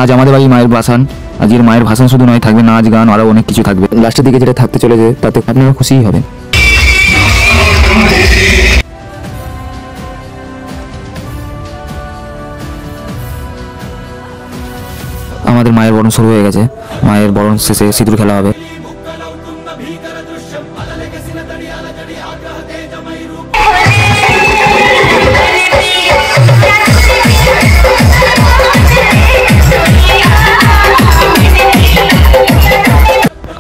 আজ আমাদের বাড়ি মায়ের ভাসান। আজকের মায়ের ভাসান শুধু নয়, থাকবে নাচ গান, আরও অনেক কিছু থাকবে। লাস্টের দিকে যেটা থাকতে চলেছে তাতে আপনারা খুশিই হবেন। আমাদের মায়ের বরণ শুরু হয়ে গেছে। মায়ের বরণ শেষে সিঁদুর খেলা হবে।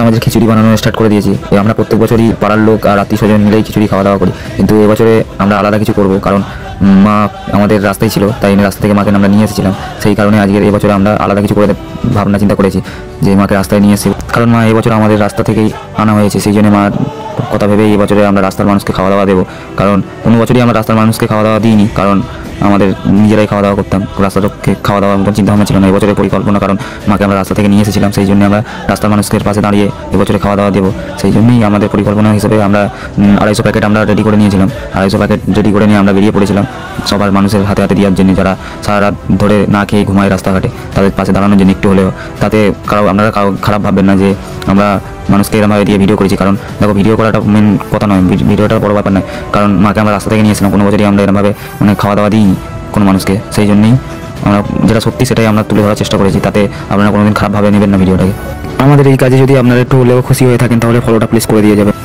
আমাদের খিচুড়ি বানানো স্টার্ট করে দিয়েছি। আমরা প্রত্যেক বছরই পাড়ার লোক আর আত্মীয় স্বজন মিলেই খিচুড়ি খাওয়া দাওয়া করি, কিন্তু এবছরে আমরা আলাদা কিছু করব, কারণ মা আমাদের রাস্তায় ছিল, তাই রাস্তা থেকে মাকে আমরা নিয়ে এসেছিলাম। সেই কারণে আজকের এবছরে আমরা আলাদা কিছু করে ভাবনা চিন্তা করেছি যে মাকে রাস্তায় নিয়ে এসে, কারণ মা এবছর আমাদের রাস্তা থেকেই আনা হয়েছে। সেই জন্য মার কথা ভেবেই এবছরে আমরা রাস্তার মানুষকে খাওয়া দাওয়া দেবো, কারণ কোনো বছরই আমরা রাস্তার মানুষকে খাওয়া দাওয়া দিইনি, কারণ আমাদের নিজেরাই খাওয়া দাওয়া করতাম। রাস্তাকে খাওয়া দাওয়ার মতন চিন্তাভাবনা ছিল না এবছরের পরিকল্পনা, কারণ মাকে আমরা রাস্তা থেকে নিয়ে এসেছিলাম। সেই জন্য আমরা রাস্তার মানুষের পাশে দাঁড়িয়ে এবছরে খাওয়া দাওয়া দেবো। সেই জন্যই আমাদের পরিকল্পনা হিসেবে আমরা 250 প্যাকেট আমরা রেডি করে নিয়েছিলাম। 250 প্যাকেট রেডি করে নিয়ে আমরা বেরিয়ে পড়েছিলাম সবার মানুষের হাতে হাতে দেওয়ার জন্য, যারা সারা রাত ধরে না খেয়ে ঘুমায় রাস্তাঘাটে, তাদের পাশে দাঁড়ানোর জন্য একটু হলেও। তাতে আপনারা খারাপ ভাববেন না যে আমরা মানুষকে এরকমভাবে দিয়ে ভিডিও করেছি, কারণ দেখো ভিডিও করাটা মেন কথা নয়, ভিডিওটা বড় ব্যাপার নয়, কারণ মাকে আমরা রাস্তা থেকে নিয়েছিলাম। কোনো বছরই আমরা এরকমভাবে খাওয়া দাওয়া দিইনি কোনো মানুষকে। সেই জন্যই আমরা যেটা সত্যি সেটাই আমরা তুলে ধরার চেষ্টা করেছি, তাতে আপনারা কোনোদিন খারাপভাবে নেবেন না ভিডিওটাকে। আমাদের এই কাজে যদি আপনারা একটু হলেও খুশি হয়ে থাকেন তাহলে ফলোটা প্লিজ করে দিয়ে যাবেন।